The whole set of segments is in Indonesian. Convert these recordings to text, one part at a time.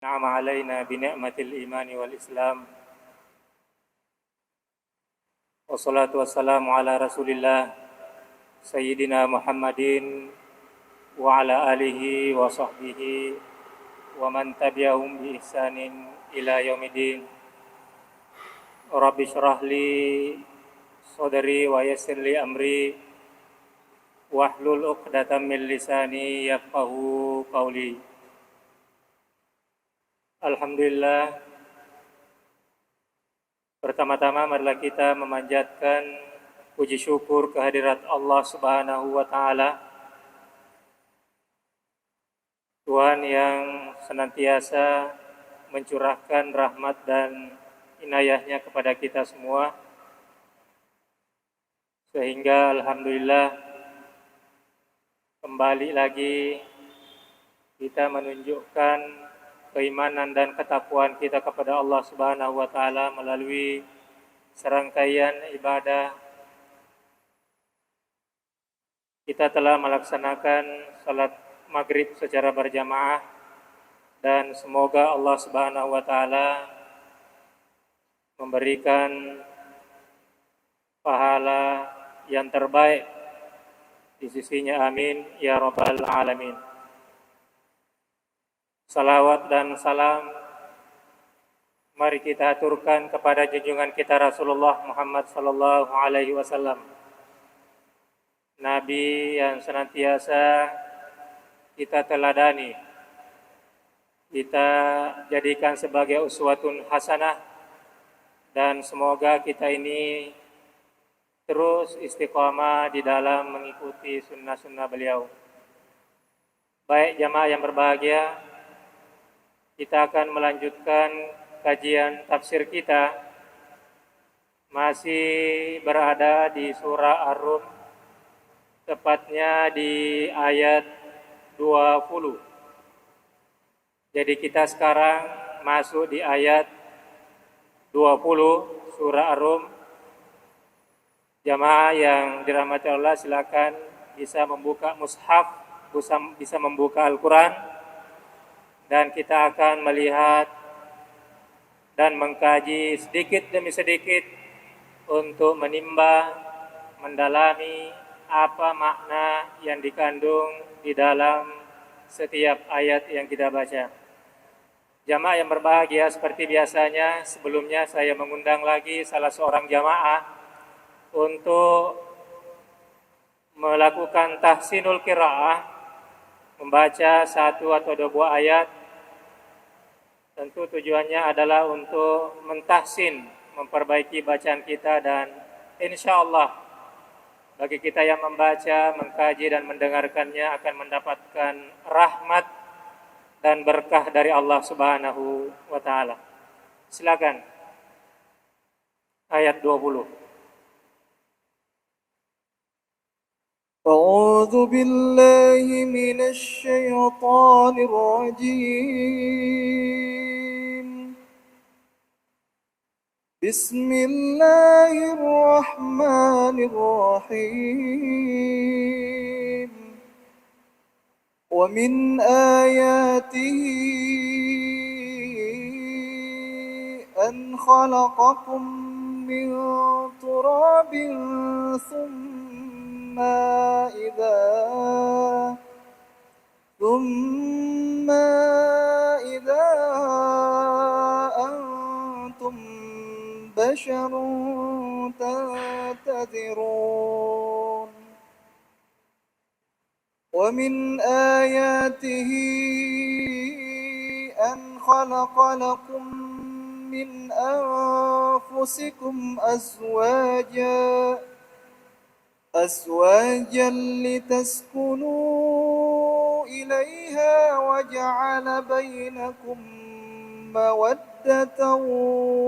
نعم علينا بنعمة الإيمان والإسلام والصلاة والسلام على رسول الله سيدنا محمد وعلى آله وصحبه ومن تبعهم بإحسان إلى يوم الدين رب اشرح لي صدري ويسر لي أمري واحلل عقدة من لساني يفقهوا قولي. Alhamdulillah, pertama-tama marilah kita memanjatkan puji syukur kehadirat Allah Subhanahu wa taala, Tuhan yang senantiasa mencurahkan rahmat dan inayahnya kepada kita semua, sehingga alhamdulillah kembali lagi kita menunjukkan keimanan dan ketakwaan kita kepada Allah Subhanahu wa taala melalui serangkaian ibadah. Kita telah melaksanakan salat maghrib secara berjamaah, dan semoga Allah Subhanahu wa taala memberikan pahala yang terbaik di sisinya, amin ya rabbal alamin. Salawat dan salam mari kita aturkan kepada junjungan kita Rasulullah Muhammad sallallahu alaihi wasallam, Nabi yang senantiasa kita teladani, kita jadikan sebagai uswatun hasanah, dan semoga kita ini terus istiqamah di dalam mengikuti sunnah-sunnah beliau. Baik jamaah yang berbahagia, kita akan melanjutkan kajian tafsir kita, masih berada di surah Ar-Rum, tepatnya di ayat 20. Jadi kita sekarang masuk di ayat 20 surah Ar-Rum. Jamaah yang dirahmati Allah, silakan bisa membuka mushaf, bisa membuka Al-Quran, dan kita akan melihat dan mengkaji sedikit demi sedikit untuk menimba, mendalami apa makna yang dikandung di dalam setiap ayat yang kita baca. Jamaah yang berbahagia, seperti biasanya sebelumnya saya mengundang lagi salah seorang jamaah untuk melakukan tahsinul qiraah, membaca satu atau dua buah ayat. Tentu tujuannya adalah untuk mentahsin, memperbaiki bacaan kita, dan insya Allah bagi kita yang membaca, mengkaji dan mendengarkannya akan mendapatkan rahmat dan berkah dari Allah Subhanahu wa taala. Silakan ayat 20. أعوذ بالله من الشيطان الرجيم بسم الله الرحمن الرحيم ومن آياته أن خلقكم من تراب ثم إذا أنتم بشر تنتظرون ومن آياته أن خلق لكم من أنفسكم أزواجا لتسكنوا إليها وجعل بينكم مودة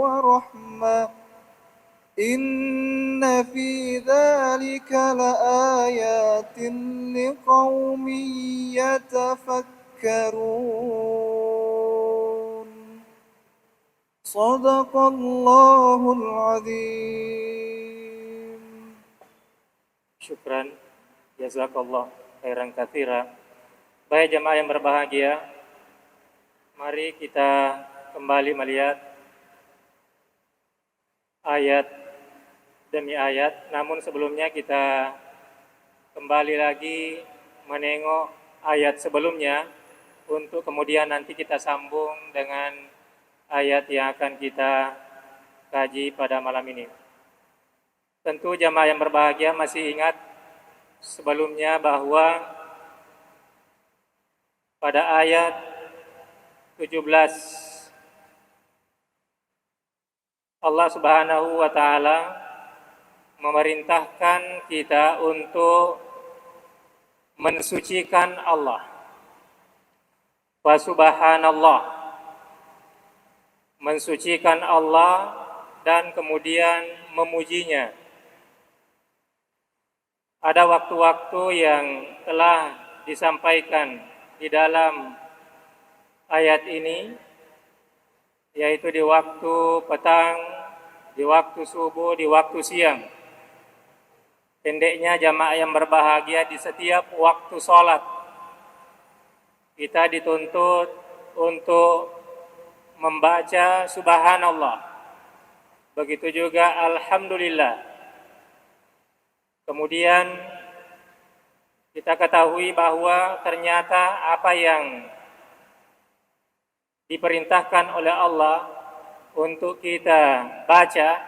ورحمة إن في ذلك لآيات لقوم يتفكرون صدق الله العظيم. Syukran, jazakallah khairan katsira. Baik jamaah yang berbahagia, Mari kita kembali melihat ayat demi ayat. Namun sebelumnya kita kembali lagi menengok ayat sebelumnya untuk kemudian nanti kita sambung dengan ayat yang akan kita kaji pada malam ini. Tentu jamaah yang berbahagia masih ingat sebelumnya bahwa pada ayat 17 Allah Subhanahu wa taala memerintahkan kita untuk mensucikan Allah. Wa subhanallah, mensucikan Allah dan kemudian memujinya. Ada waktu-waktu yang telah disampaikan di dalam ayat ini, yaitu di waktu petang, di waktu subuh, di waktu siang. Pendeknya jamaah yang berbahagia, di setiap waktu sholat kita dituntut untuk membaca subhanallah. Begitu juga alhamdulillah. Kemudian kita ketahui bahwa ternyata apa yang diperintahkan oleh Allah untuk kita baca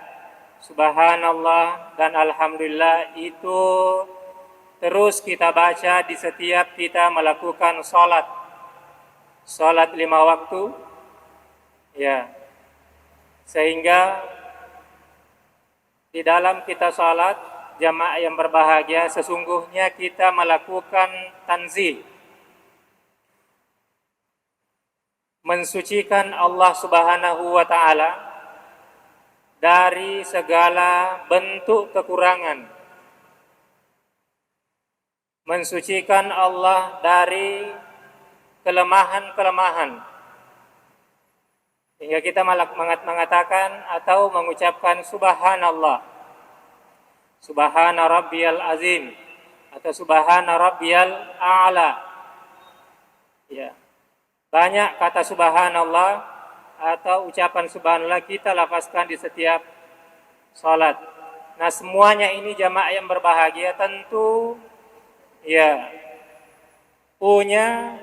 subhanallah dan alhamdulillah itu terus kita baca di setiap kita melakukan salat 5 waktu, ya, sehingga di dalam kita salat jamaah yang berbahagia sesungguhnya kita melakukan tanzih, mensucikan Allah Subhanahu wa taala dari segala bentuk kekurangan, mensucikan Allah dari kelemahan-kelemahan, hingga kita mengatakan atau mengucapkan subhanallah, subhana rabbiyal azim atau subhana rabbiyal a'la. Ya. Banyak kata subhanallah atau ucapan subhanallah kita lafazkan di setiap salat. Nah, semuanya ini jamaah yang berbahagia tentu ya punya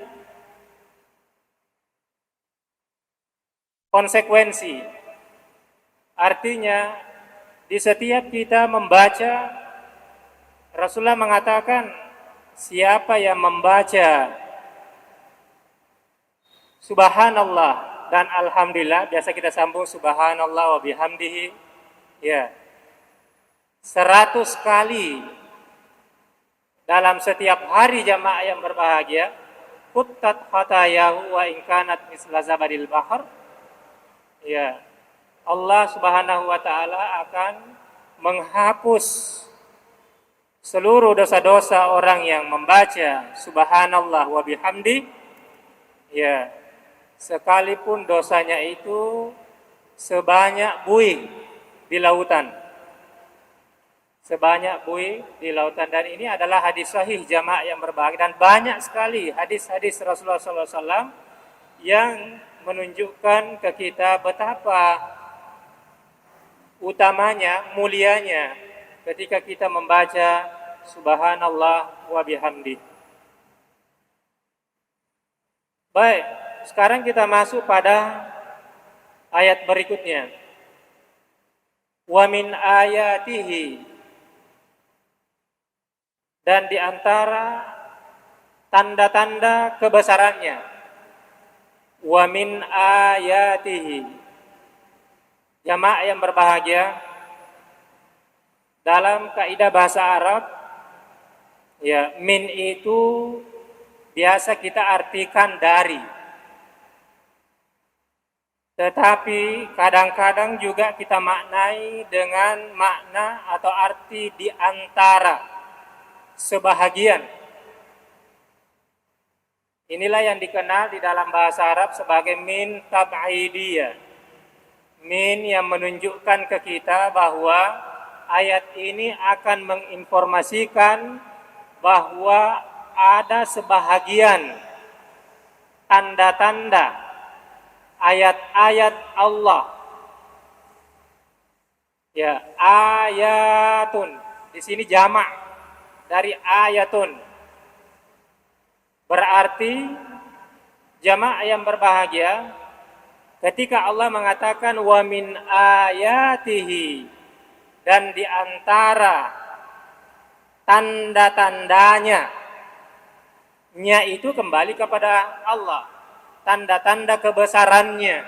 konsekuensi. Artinya di setiap kita membaca, Rasulullah mengatakan siapa yang membaca subhanallah dan alhamdulillah, biasa kita sambung subhanallah wa bihamdihi, ya, 100 kali dalam setiap hari jamaah yang berbahagia, kuttat khatayahu wa in kanat misla zabadil bahr, ya, Allah Subhanahu wa taala akan menghapus seluruh dosa-dosa orang yang membaca subhanallah wa bihamdi, ya, sekalipun dosanya itu sebanyak buih di lautan. Sebanyak buih di lautan. Dan ini adalah hadis sahih jamaah yang berbahagia. Dan banyak sekali hadis-hadis Rasulullah SAW yang menunjukkan ke kita betapa utamanya, mulianya ketika kita membaca subhanallah wa bihamdi. Baik, sekarang kita masuk pada ayat berikutnya. Wa min ayatihi, dan di antara tanda-tanda kebesarannya. Wa min ayatihi. Jamaah yang berbahagia, dalam kaidah bahasa Arab, ya, min itu biasa kita artikan dari. Tetapi kadang-kadang juga kita maknai dengan makna atau arti di antara, sebahagian. Inilah yang dikenal di dalam bahasa Arab sebagai min tab'idiyah. Min yang menunjukkan ke kita bahwa ayat ini akan menginformasikan bahwa ada sebahagian tanda-tanda ayat-ayat Allah. Ya, ayatun. Di sini jamak dari ayatun. Berarti jamaah yang berbahagia ketika Allah mengatakan wa min ayatihi, dan di antara tanda-tandanya, nya itu kembali kepada Allah, tanda-tanda kebesarannya,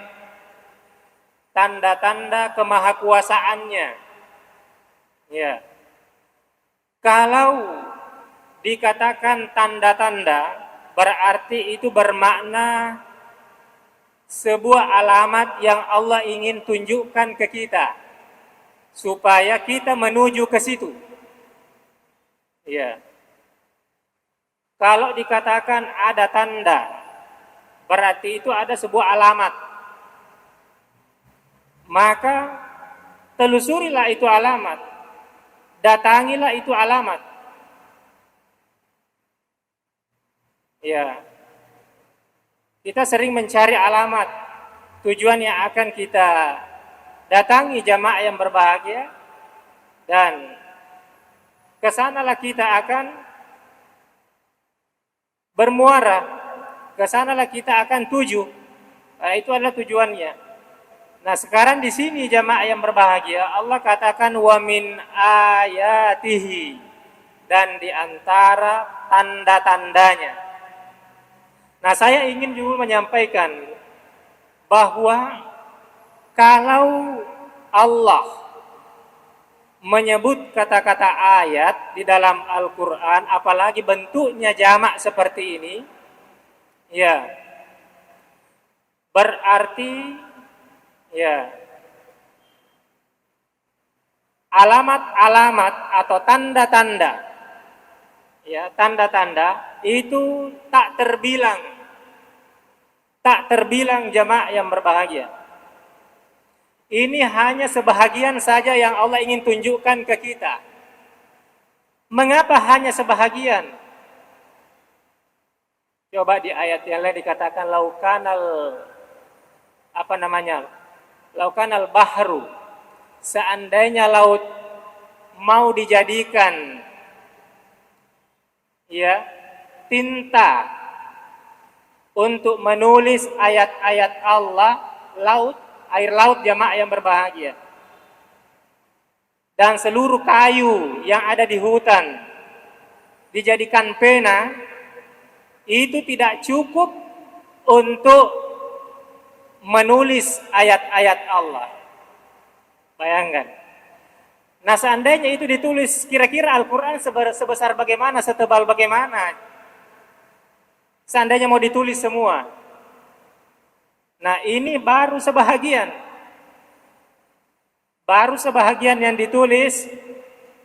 tanda-tanda kemahakuasaannya. Ya. Kalau dikatakan tanda-tanda, berarti itu bermakna sebuah alamat yang Allah ingin tunjukkan ke kita supaya kita menuju ke situ. Ya. Kalau dikatakan ada tanda, berarti itu ada sebuah alamat. Maka telusurilah itu alamat, datangilah itu alamat. Ya. Kita sering mencari alamat, tujuan yang akan kita datangi jamaah yang berbahagia, dan kesanalah kita akan bermuara, kesanalah kita akan tuju. Nah, itu adalah tujuannya. Nah, sekarang di sini jamaah yang berbahagia, Allah katakan wa min ayatihi, dan di antara tanda-tandanya. Nah, saya ingin juga menyampaikan bahwa kalau Allah menyebut kata-kata ayat di dalam Al-Quran, apalagi bentuknya jamak seperti ini, ya, berarti ya alamat-alamat atau tanda-tanda, ya, tanda-tanda itu tak terbilang jamaah yang berbahagia. Ini hanya sebahagian saja yang Allah ingin tunjukkan ke kita. Mengapa hanya sebahagian? Coba di ayat yang lain dikatakan laukanal bahru, seandainya laut mau dijadikan ya tinta untuk menulis ayat-ayat Allah, air laut jamaah yang berbahagia, dan seluruh kayu yang ada di hutan dijadikan pena, itu tidak cukup untuk menulis ayat-ayat Allah. Bayangkan. Nah, seandainya itu ditulis, kira-kira Al-Quran sebesar bagaimana, setebal bagaimana? Seandainya mau ditulis semua. Nah, ini baru sebahagian. Baru sebahagian yang ditulis.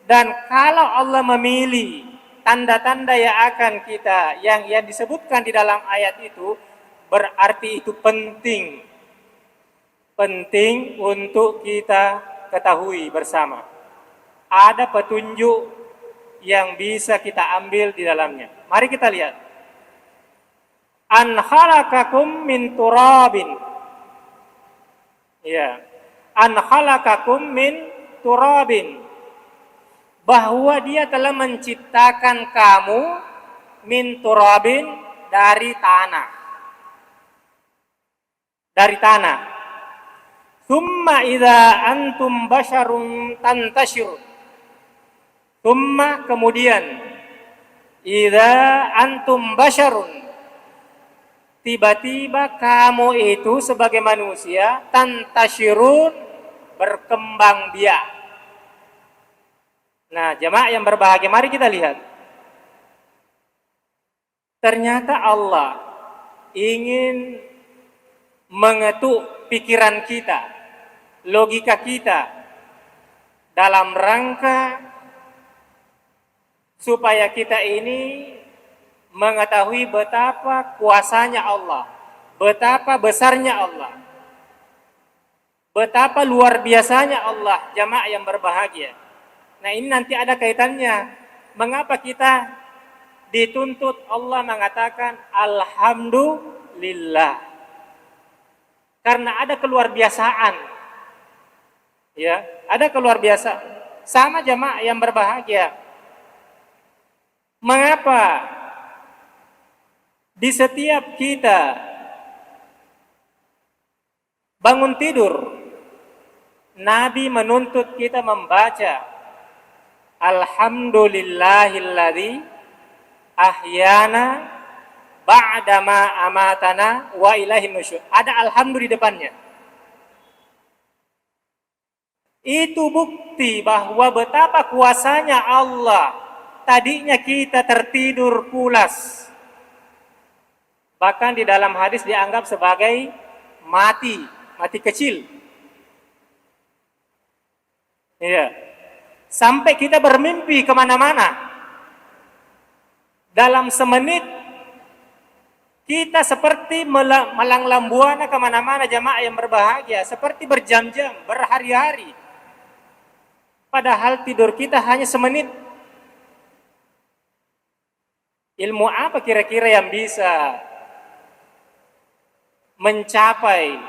Dan kalau Allah memilih tanda-tanda yang akan kita, yang disebutkan di dalam ayat itu, berarti itu penting. Penting untuk kita ketahui bersama. Ada petunjuk yang bisa kita ambil di dalamnya. Mari kita lihat. An khalaqakum min turabin. Ya. An khalaqakum min turabin. Bahwa dia telah menciptakan kamu min turabin, dari tanah. Dari tanah. Thumma idza antum basharun tantashirun. Thumma, kemudian, idza antum basharun, tiba-tiba kamu itu sebagai manusia, tantashirun, berkembang biak. Nah, jemaah yang berbahagia, mari kita lihat. Ternyata Allah ingin mengetuk pikiran kita, logika kita, dalam rangka supaya kita ini mengetahui betapa kuasanya Allah, betapa besarnya Allah, betapa luar biasanya Allah, jamaah yang berbahagia. Nah, ini nanti ada kaitannya. Mengapa kita dituntut Allah mengatakan Alhamdulillah? Karena ada keluarbiasaan. Ya, ada keluarbiasaan. Sama jamaah yang berbahagia. Mengapa di setiap kita bangun tidur, Nabi menuntut kita membaca Alhamdulillahilladzi ahyana ba'dama amatana wa ilaihin nusyur. Ada alhamdulillah di depannya. Itu bukti bahwa betapa kuasanya Allah. Tadinya kita tertidur pulas. Bahkan di dalam hadis dianggap sebagai mati kecil. Iya. Sampai kita bermimpi kemana-mana. Dalam semenit kita seperti melanglang buana kemana-mana jamaah yang berbahagia. Seperti berjam-jam, berhari-hari. Padahal tidur kita hanya semenit. Ilmu apa kira-kira yang bisa mencapai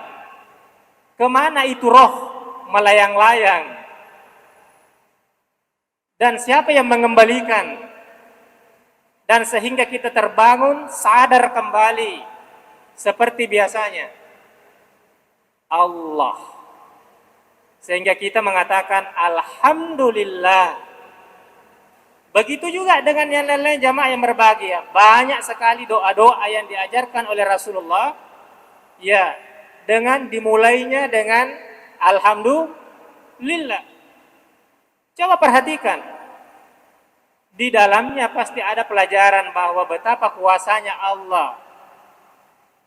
kemana itu roh melayang-layang? Dan siapa yang mengembalikan? Dan sehingga kita terbangun, sadar kembali seperti biasanya. Allah. Sehingga kita mengatakan Alhamdulillah. Begitu juga dengan yang lain-lain jamaah yang berbahagia. Banyak sekali doa-doa yang diajarkan oleh Rasulullah. Ya, dengan dimulainya dengan Alhamdulillah. Coba perhatikan. Di dalamnya pasti ada pelajaran bahwa betapa kuasanya Allah.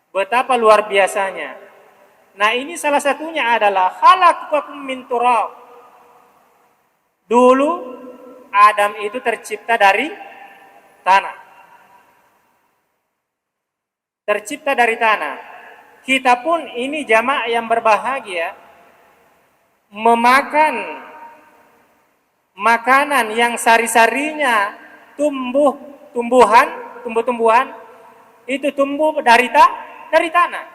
Betapa luar biasanya. Nah, ini salah satunya adalah khalaqakum min turab. Dulu Adam itu tercipta dari tanah. Tercipta dari tanah. Kita pun ini jamaah yang berbahagia memakan makanan yang sari-sarinya tumbuh-tumbuhan itu tumbuh dari tanah.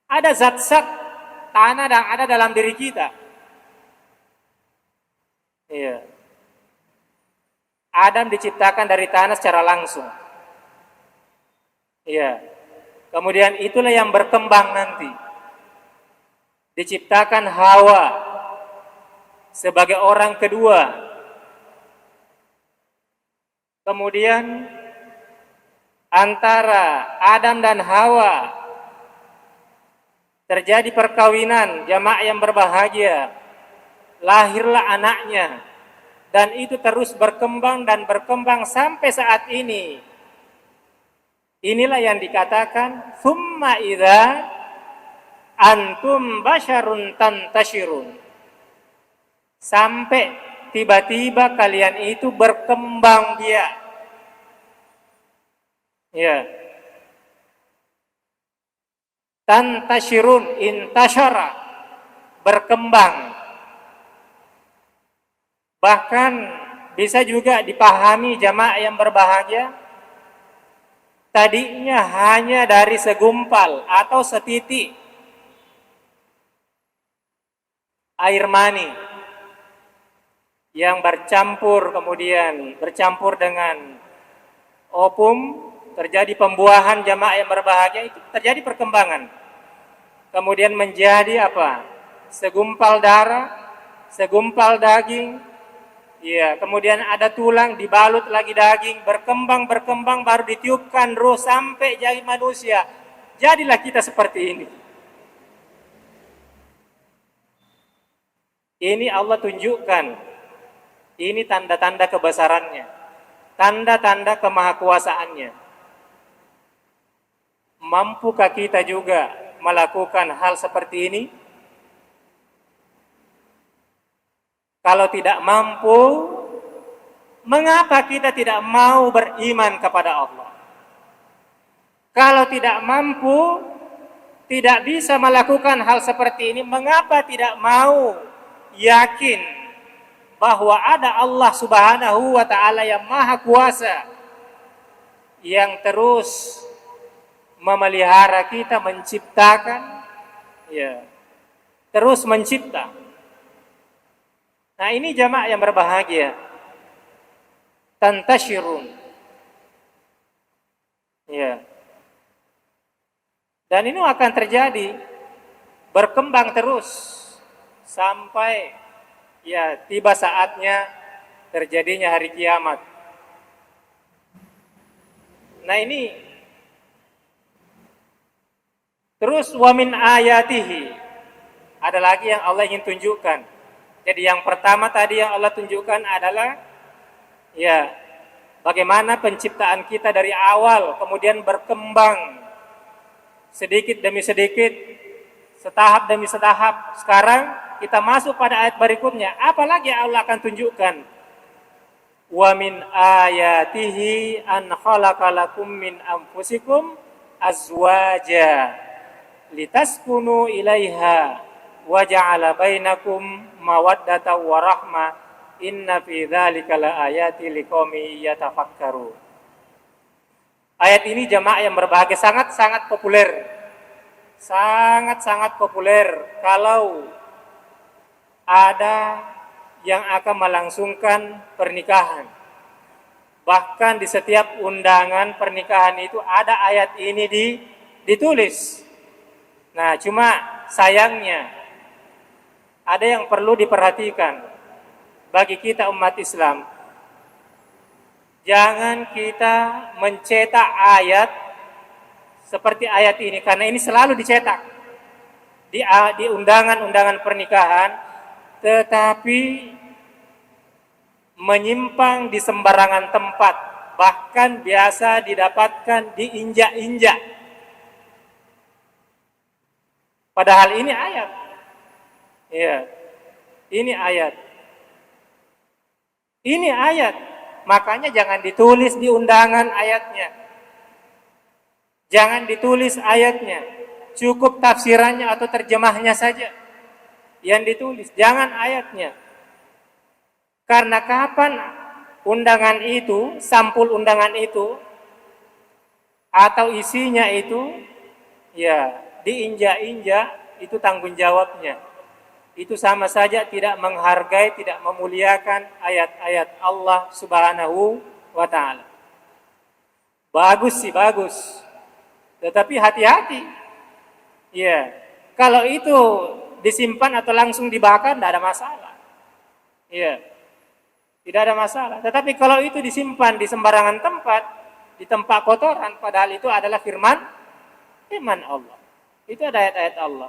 Ada zat-zat tanah yang ada dalam diri kita. Iya. Adam diciptakan dari tanah secara langsung. Iya. Kemudian itulah yang berkembang nanti. Diciptakan Hawa sebagai orang kedua. Kemudian antara Adam dan Hawa terjadi perkawinan, jamaah yang berbahagia. Lahirlah anaknya, dan itu terus berkembang dan berkembang sampai saat ini. Inilah yang dikatakan summa idza antum basyarun tantashirun. Sampai tiba-tiba kalian itu berkembang biak. Ya. Tantashirun intashara, berkembang. Bahkan bisa juga dipahami jamaah yang berbahagia, tadinya hanya dari segumpal atau setitik air mani yang bercampur dengan opum, terjadi pembuahan jamaah yang berbahagia, itu terjadi perkembangan. Kemudian menjadi apa? Segumpal darah, segumpal daging. Ya, kemudian ada tulang, dibalut lagi daging, berkembang, baru ditiupkan roh sampai jadi manusia. Jadilah kita seperti ini. Ini Allah tunjukkan. Ini tanda-tanda kebesarannya. Tanda-tanda kemahakuasaannya. Mampukah kita juga melakukan hal seperti ini? Kalau tidak mampu, mengapa kita tidak mau beriman kepada Allah? Kalau tidak mampu, tidak bisa melakukan hal seperti ini, mengapa tidak mau yakin bahwa ada Allah Subhanahu wa ta'ala yang maha kuasa, yang terus memelihara kita, menciptakan, ya, terus mencipta. Nah, ini jamaah yang berbahagia. Tantashirun. Ya. Dan ini akan terjadi, berkembang terus sampai ya tiba saatnya terjadinya hari kiamat. Nah, ini terus wa min ayatihi, ada lagi yang Allah ingin tunjukkan. Jadi yang pertama tadi yang Allah tunjukkan adalah ya bagaimana penciptaan kita dari awal kemudian berkembang sedikit demi sedikit, setahap demi setahap. Sekarang kita masuk pada ayat berikutnya. Apalagi Allah akan tunjukkan? Wa min ayatihi an khalaqalakum min anfusikum azwaja litaskunu ilaiha wa ja'ala bainakum mawaddatan wa rahmah inna fi dzalika laayati liqaumin yatafakkarun. Ayat ini jamaah yang berbahagia sangat-sangat populer. Sangat-sangat populer kalau ada yang akan melangsungkan pernikahan. Bahkan di setiap undangan pernikahan itu ada ayat ini ditulis. Nah, cuma sayangnya ada yang perlu diperhatikan bagi kita umat Islam. Jangan kita mencetak ayat seperti ayat ini, karena ini selalu dicetak di undangan-undangan pernikahan, tetapi menyimpang di sembarangan tempat, bahkan biasa didapatkan diinjak-injak. Padahal ini ayat. Ya, ini ayat. Ini ayat. Makanya jangan ditulis di undangan ayatnya. Jangan ditulis ayatnya. Cukup tafsirannya atau terjemahnya saja yang ditulis. Jangan ayatnya. Karena kapan undangan itu, sampul undangan itu, atau isinya itu, ya diinjak-injak, itu tanggung jawabnya. Itu sama saja tidak menghargai, tidak memuliakan ayat-ayat Allah Subhanahu wa ta'ala. Bagus sih, bagus. Tetapi hati-hati. Ya, kalau itu disimpan atau langsung dibakar, tidak ada masalah. Ya, tidak ada masalah. Tetapi kalau itu disimpan di sembarangan tempat, di tempat kotoran, padahal itu adalah firman Allah. Itu ada ayat-ayat Allah.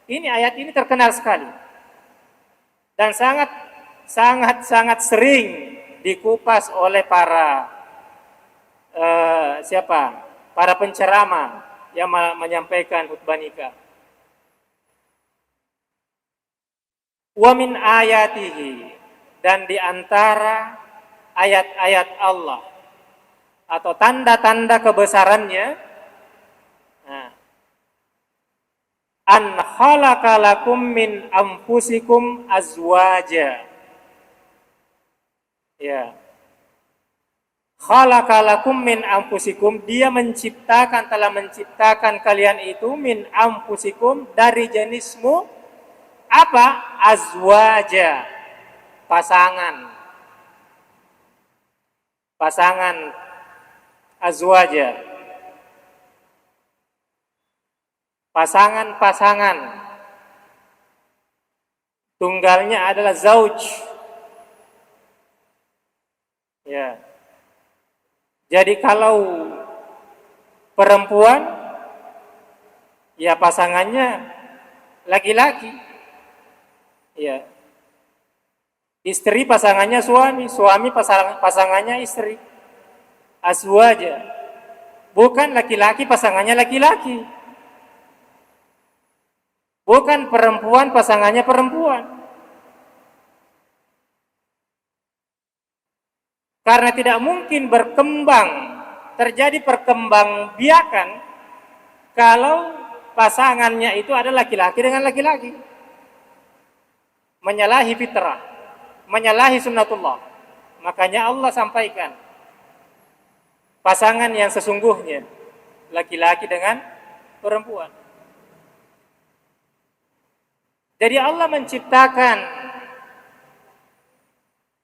Ini ayat ini terkenal sekali. Dan sangat sering dikupas oleh para para penceramah yang menyampaikan khutbah nikah. Wa min ayatihi, dan di antara ayat-ayat Allah atau tanda-tanda kebesarannya, an khalaqalakum min anfusikum azwaja. Ya. Khalaqalakum min anfusikum, dia telah menciptakan kalian itu min anfusikum, dari jenismu apa? Azwaja, pasangan. Pasangan azwaja. Pasangan-pasangan. Tunggalnya adalah zauj. Ya. Jadi kalau perempuan, ya pasangannya laki-laki. Ya. Istri pasangannya suami, suami pasangannya istri. Azwaja. Bukan laki-laki pasangannya laki-laki. Bukan perempuan pasangannya perempuan. Karena tidak mungkin terjadi perkembangbiakan kalau pasangannya itu adalah laki-laki dengan laki-laki. Menyalahi fitrah, menyalahi sunnatullah. Makanya Allah sampaikan, pasangan yang sesungguhnya laki-laki dengan perempuan. Jadi Allah menciptakan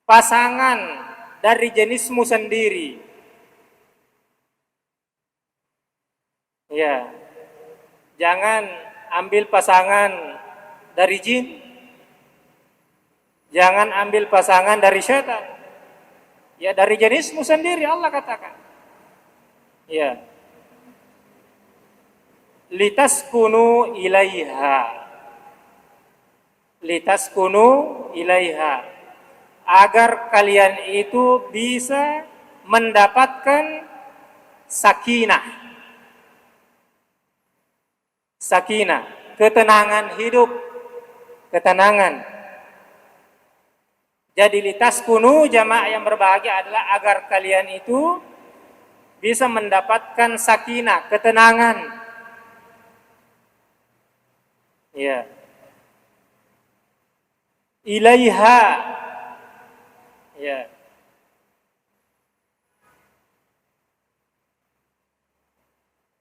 pasangan dari jenismu sendiri. Ya, jangan ambil pasangan dari jin, jangan ambil pasangan dari syaitan. Ya, dari jenismu sendiri Allah katakan. Ya. Litaskunu ilaiha. Litaskunu ilaiha. Agar kalian itu bisa mendapatkan sakinah. Sakinah, ketenangan hidup, ketenangan. Jadi litaskunu jamaah yang berbahagia adalah agar kalian itu bisa mendapatkan sakinah, ketenangan. Ya. Ilaiha. Ya.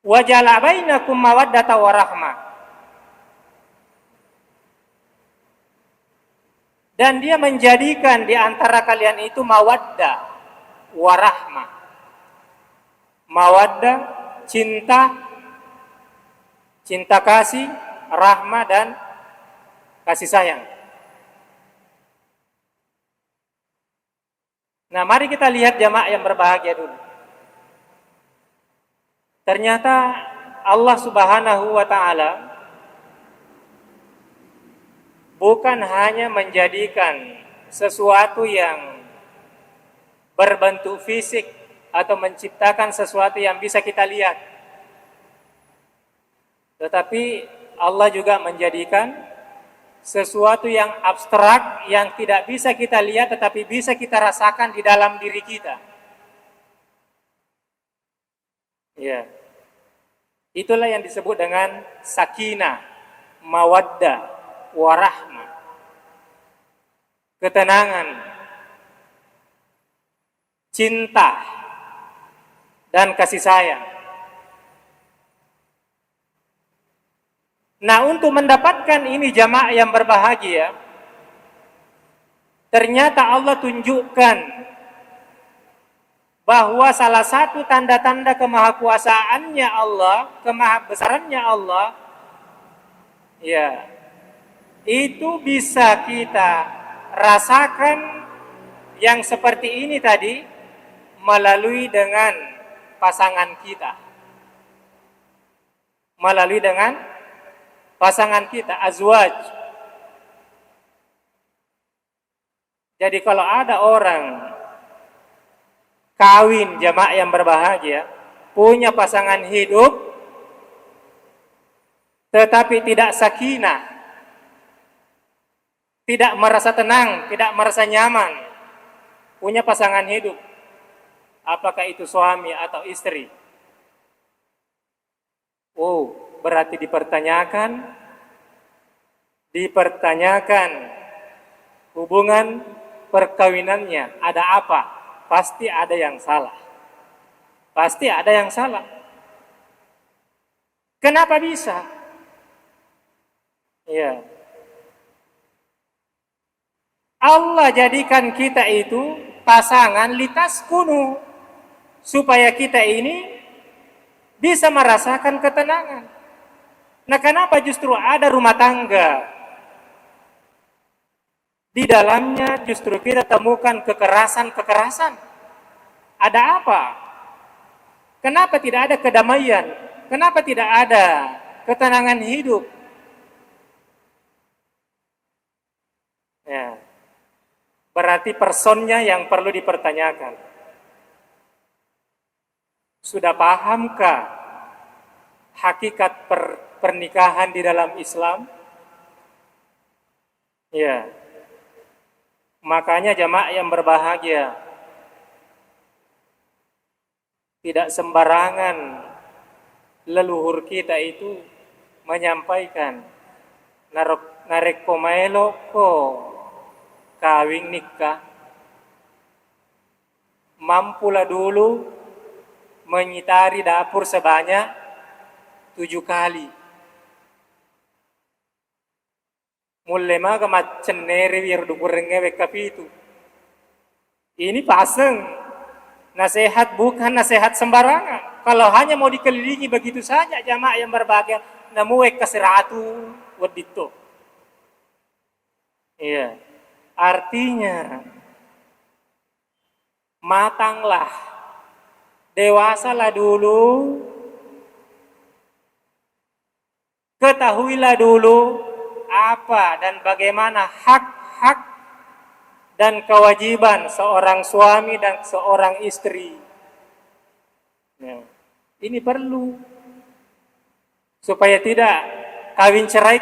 Wa ja'ala bainakum mawaddata wa rahmah. Dan dia menjadikan di antara kalian itu mawaddah wa rahmah. Mawaddah, cinta, cinta kasih, rahmah dan kasih sayang. Nah, mari kita lihat jamaah yang berbahagia dulu. Ternyata Allah Subhanahu wa ta'ala bukan hanya menjadikan sesuatu yang berbentuk fisik atau menciptakan sesuatu yang bisa kita lihat. Tetapi Allah juga menjadikan sesuatu yang abstrak yang tidak bisa kita lihat tetapi bisa kita rasakan di dalam diri kita. Ya. Itulah yang disebut dengan sakinah, mawaddah, warahmah. Ketenangan, cinta, dan kasih sayang. Nah, untuk mendapatkan ini jamaah yang berbahagia, ternyata Allah tunjukkan bahwa salah satu tanda-tanda kemahakuasaannya Allah, kemahabesarannya Allah, ya, itu bisa kita rasakan yang seperti ini tadi melalui dengan pasangan kita. Melalui dengan pasangan kita, azwaj. Jadi kalau ada orang kawin jamaah yang berbahagia, punya pasangan hidup, tetapi tidak sakinah, tidak merasa tenang, tidak merasa nyaman, punya pasangan hidup, apakah itu suami atau istri? Oh, berarti dipertanyakan hubungan perkawinannya, ada apa? Pasti ada yang salah. Pasti ada yang salah. Kenapa bisa? Ya. Allah jadikan kita itu pasangan litaskunu supaya kita ini bisa merasakan ketenangan. Nah, kenapa justru ada rumah tangga? Di dalamnya justru kita temukan kekerasan-kekerasan. Ada apa? Kenapa tidak ada kedamaian? Kenapa tidak ada ketenangan hidup? Ya. Berarti personnya yang perlu dipertanyakan. Sudah pahamkah hakikat pernikahan di dalam Islam? Ya. Makanya jamaah yang berbahagia, tidak sembarangan leluhur kita itu menyampaikan narek komaelo ko kawin nikah, mampulah dulu menyitari dapur sebanyak 7 kali. Mulai maka macam nere biar dukurengnya itu. Ini pasang nasihat bukan nasihat sembarangan. Kalau hanya mau dikelilingi begitu saja jamaah yang berbahagia, namuek kasiratu wadito. Iya. Artinya matanglah, dewasalah dulu, ketahuilah dulu apa dan bagaimana hak-hak dan kewajiban seorang suami dan seorang istri. Nah, ini perlu supaya tidak kawin cerai.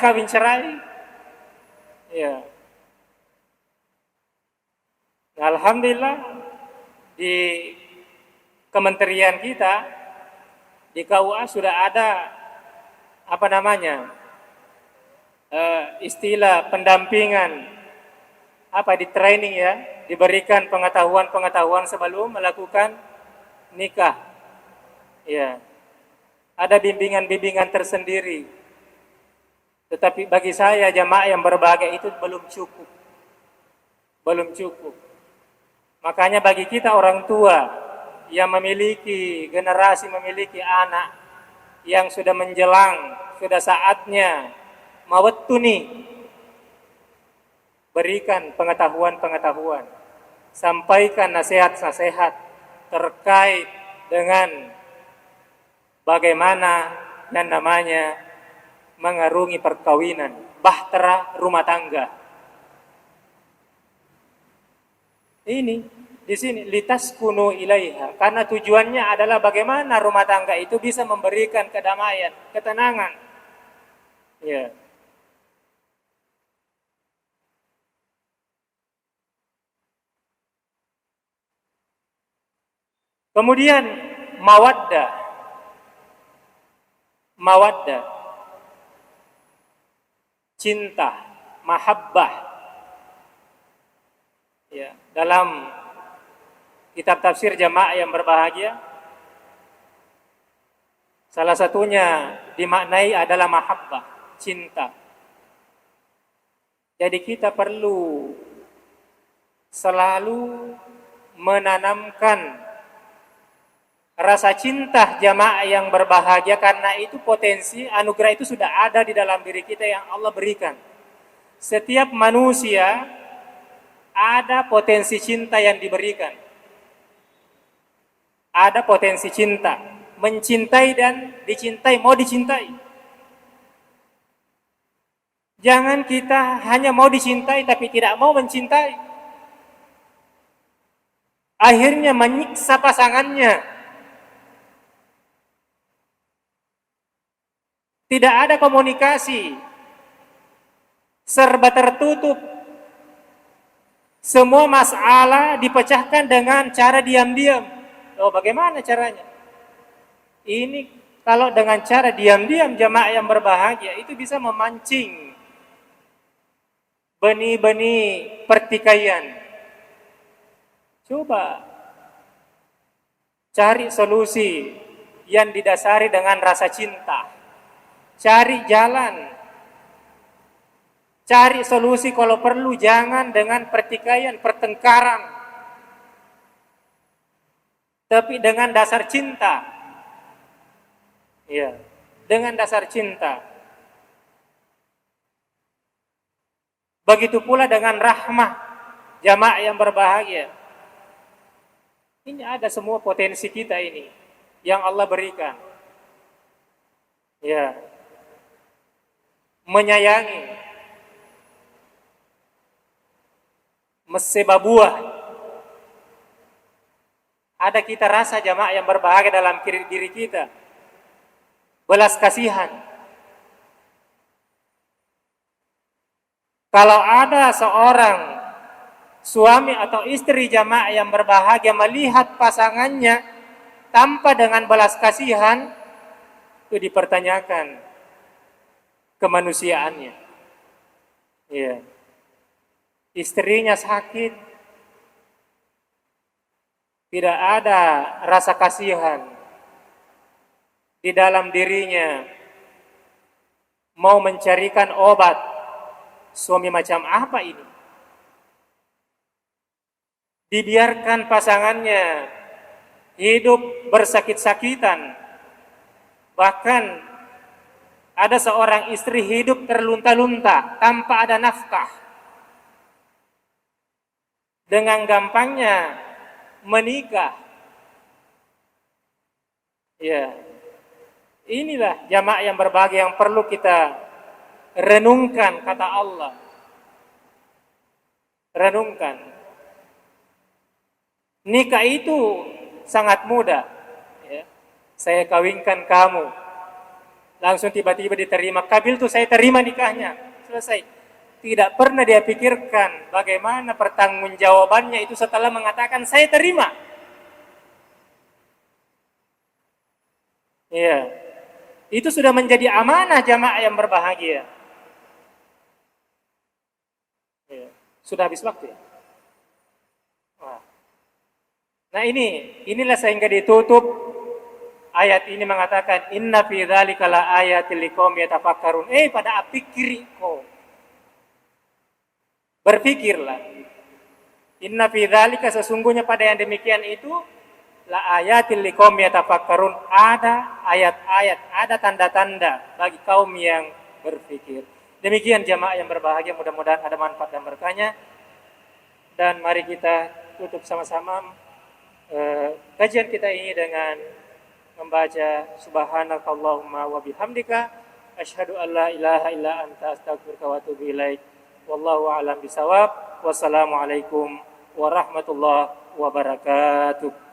Ya. Alhamdulillah di kementerian kita di KUA sudah ada istilah pendampingan di training ya, diberikan pengetahuan sebelum melakukan nikah. Ya. Ada bimbingan tersendiri. Tetapi bagi saya jamaah yang berbahagia itu belum cukup. Belum cukup. Makanya bagi kita orang tua yang memiliki generasi, memiliki anak yang sudah menjelang, sudah saatnya mawatuni, berikan pengetahuan, sampaikan nasihat-nasihat terkait dengan bagaimana yang namanya mengarungi perkawinan, bahtera rumah tangga. Ini di sini litaskunu ilaiha, karena tujuannya adalah bagaimana rumah tangga itu bisa memberikan kedamaian, ketenangan. Ya. Kemudian mawaddah, cinta, mahabbah. Ya, dalam kitab tafsir jamaah yang berbahagia, salah satunya dimaknai adalah mahabbah, cinta. Jadi kita perlu selalu menanamkan rasa cinta jamaah yang berbahagia, karena itu potensi anugerah itu sudah ada di dalam diri kita yang Allah berikan. Setiap manusia ada potensi cinta yang diberikan. Ada potensi cinta, mencintai dan dicintai, mau dicintai. Jangan kita hanya mau dicintai tapi tidak mau mencintai. Akhirnya menyiksa pasangannya. Tidak ada komunikasi, serba tertutup. Semua masalah dipecahkan dengan cara diam-diam. Oh, bagaimana caranya? Ini kalau dengan cara diam-diam jamaah yang berbahagia itu bisa memancing benih-benih pertikaian. Coba cari solusi yang didasari dengan rasa cinta. Cari jalan, cari solusi kalau perlu, jangan dengan pertikaian, pertengkaran, tapi dengan dasar cinta. Ya, dengan dasar cinta. Begitu pula dengan rahmah jamaah yang berbahagia. Ini ada semua potensi kita ini yang Allah berikan. Ya. Menyayangi, mesebabuah. Ada kita rasa jamaah yang berbahagia dalam diri kita. Belas kasihan. Kalau ada seorang suami atau istri jamaah yang berbahagia melihat pasangannya tanpa dengan belas kasihan, itu dipertanyakan kemanusiaannya. Ya. Istrinya sakit, tidak ada rasa kasihan di dalam dirinya, mau mencarikan obat. Suami macam apa ini? Dibiarkan pasangannya hidup bersakit-sakitan. Bahkan ada seorang istri hidup terlunta-lunta tanpa ada nafkah. Dengan gampangnya menikah. Ya. Inilah jamaah yang berbahagia yang perlu kita renungkan kata Allah. Renungkan. Nikah itu sangat mudah. Ya. Saya kawinkan kamu. Langsung tiba-tiba diterima. Kabil tuh saya terima nikahnya. Selesai. Tidak pernah dia pikirkan bagaimana pertanggungjawabannya itu setelah mengatakan saya terima. Iya. Itu sudah menjadi amanah jamaah yang berbahagia. Ya. Sudah habis waktu ya? Nah inilah sehingga ditutup ayat ini mengatakan inna fi dzalika la ayatil liqaumin yatafakkarun. Pada pikir kau. Berpikirlah. Inna fi dzalika sesungguhnya pada yang demikian itu la ayatil liqaumin yatafakkarun, ada ayat-ayat, ada tanda-tanda bagi kaum yang berpikir. Demikian jamaah yang berbahagia, mudah-mudahan ada manfaat dan berkahnya. Dan mari kita tutup sama-sama kajian kita ini dengan membaca subhanakallahumma wa bihamdika asyhadu an la ilaha illa anta astaghfiruka wa atubu ilaik. Wallahu a'lam bisawab. Wassalamualaikum warahmatullahi wabarakatuh.